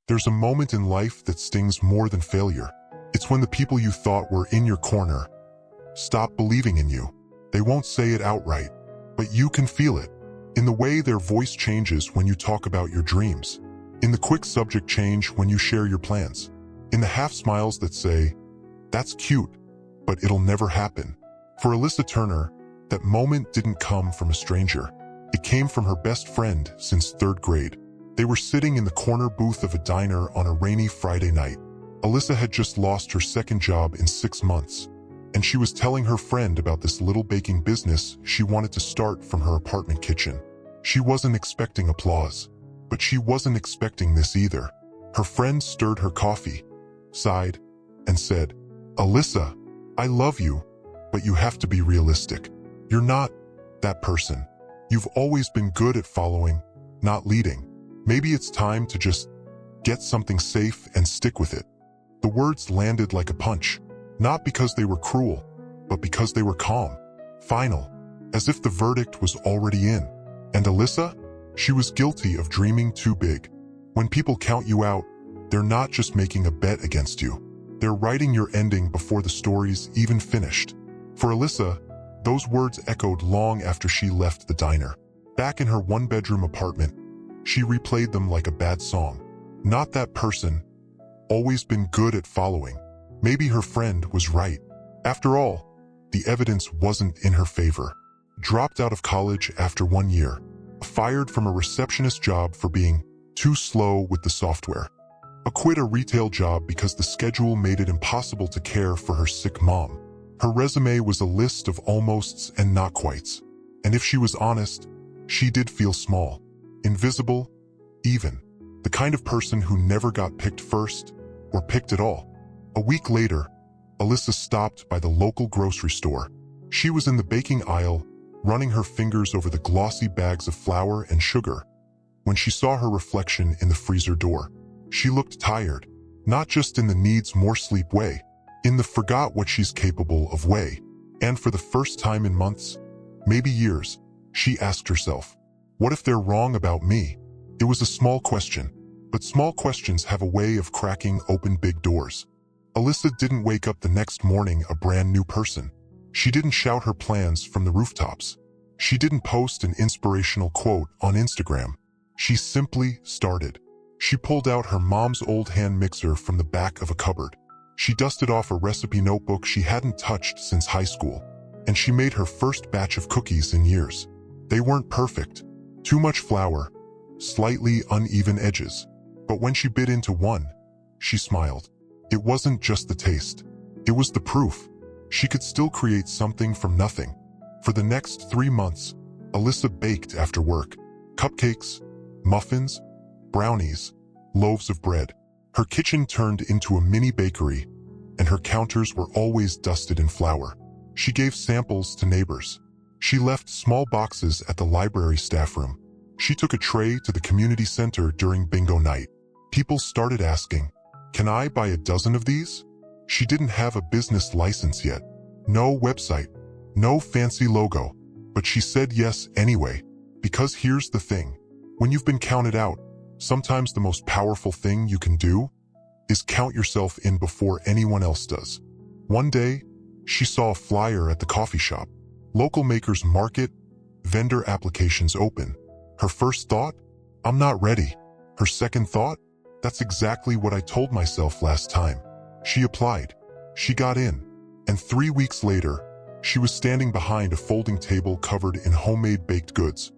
There's a moment in life that stings more than failure. It's when the people you thought were in your corner stop believing in you. They won't say it outright, but you can feel it. In the way their voice changes when you talk about your dreams. In the quick subject change when you share your plans. In the half smiles that say, "That's cute, but it'll never happen." For Alyssa Turner, that moment didn't come from a stranger. It came from her best friend since 3rd grade. They were sitting in the corner booth of a diner on a rainy Friday night. Alyssa had just lost her 2nd job in 6 months, and she was telling her friend about this little baking business she wanted to start from her apartment kitchen. She wasn't expecting applause, but she wasn't expecting this either. Her friend stirred her coffee, sighed, and said, "Alyssa, I love you, but you have to be realistic. You're not that person. You've always been good at following, not leading. Maybe it's time to just get something safe and stick with it." The words landed like a punch, not because they were cruel, but because they were calm, final, as if the verdict was already in. And Alyssa? She was guilty of dreaming too big. When people count you out, they're not just making a bet against you. They're writing your ending before the story's even finished. For Alyssa, those words echoed long after she left the diner. Back in her 1-bedroom apartment, she replayed them like a bad song. Not that person. Always been good at following. Maybe her friend was right. After all, the evidence wasn't in her favor. Dropped out of college after 1 year. Fired from a receptionist job for being too slow with the software. Quit a retail job because the schedule made it impossible to care for her sick mom. Her resume was a list of almosts and not quites. And if she was honest, she did feel small, invisible, even. The kind of person who never got picked first or picked at all. A week later, Alyssa stopped by the local grocery store. She was in the baking aisle, running her fingers over the glossy bags of flour and sugar, when she saw her reflection in the freezer door. She looked tired, not just in the needs more sleep way, in the forgot what she's capable of way. And for the first time in months, maybe years, she asked herself, what if they're wrong about me? It was a small question, but small questions have a way of cracking open big doors. Alyssa didn't wake up the next morning a brand new person. She didn't shout her plans from the rooftops. She didn't post an inspirational quote on Instagram. She simply started. She pulled out her mom's old hand mixer from the back of a cupboard. She dusted off a recipe notebook she hadn't touched since high school, and she made her first batch of cookies in years. They weren't perfect. Too much flour, slightly uneven edges. But when she bit into one, she smiled. It wasn't just the taste. It was the proof. She could still create something from nothing. For the next 3 months, Alyssa baked after work. Cupcakes, muffins, brownies, loaves of bread. Her kitchen turned into a mini bakery, and her counters were always dusted in flour. She gave samples to neighbors. She left small boxes at the library staff room. She took a tray to the community center during bingo night. People started asking, "Can I buy a dozen of these?" She didn't have a business license yet. No website, no fancy logo, but she said yes anyway. Because here's the thing. When you've been counted out, sometimes the most powerful thing you can do is count yourself in before anyone else does. One day, she saw a flyer at the coffee shop. Local makers market, vendor applications open. Her first thought, I'm not ready. Her second thought, that's exactly what I told myself last time. She applied. She got in. And 3 weeks later, she was standing behind a folding table covered in homemade baked goods,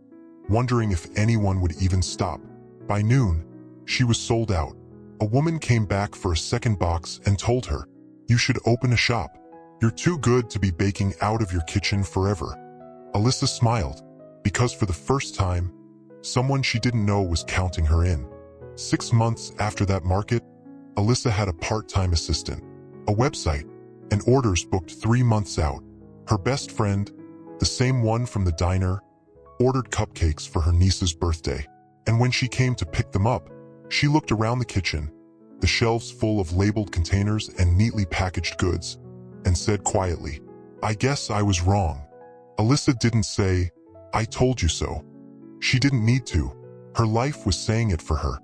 wondering if anyone would even stop. By noon, she was sold out. A woman came back for a second box and told her, "You should open a shop. You're too good to be baking out of your kitchen forever." Alyssa smiled, because for the first time, someone she didn't know was counting her in. 6 months after that market, Alyssa had a part-time assistant, a website, and orders booked 3 months out. Her best friend, the same one from the diner, ordered cupcakes for her niece's birthday. And when she came to pick them up, she looked around the kitchen, the shelves full of labeled containers and neatly packaged goods, and said quietly, "I guess I was wrong." Alyssa didn't say, "I told you so." She didn't need to. Her life was saying it for her.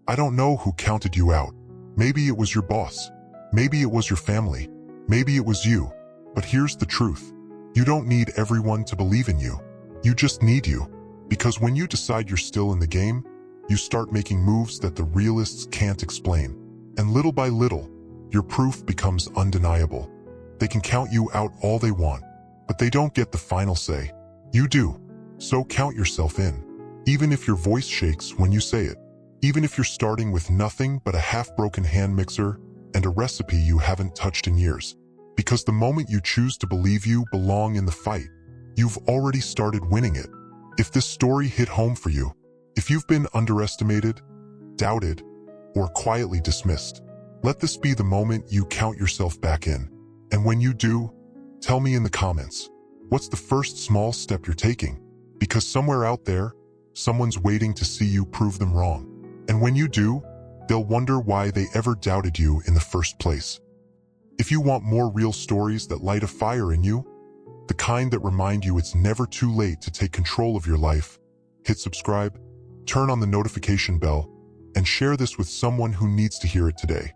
I don't know who counted you out. Maybe it was your boss. Maybe it was your family. Maybe it was you. But here's the truth. You don't need everyone to believe in you. You just need you. Because when you decide you're still in the game, you start making moves that the realists can't explain. And little by little, your proof becomes undeniable. They can count you out all they want, but they don't get the final say. You do. So count yourself in. Even if your voice shakes when you say it. Even if you're starting with nothing but a half-broken hand mixer and a recipe you haven't touched in years. Because the moment you choose to believe you belong in the fight, you've already started winning it. If this story hit home for you, if you've been underestimated, doubted, or quietly dismissed, let this be the moment you count yourself back in. And when you do, tell me in the comments, what's the first small step you're taking? Because somewhere out there, someone's waiting to see you prove them wrong. And when you do, they'll wonder why they ever doubted you in the first place. If you want more real stories that light a fire in you, the kind that remind you it's never too late to take control of your life, hit subscribe, turn on the notification bell, and share this with someone who needs to hear it today.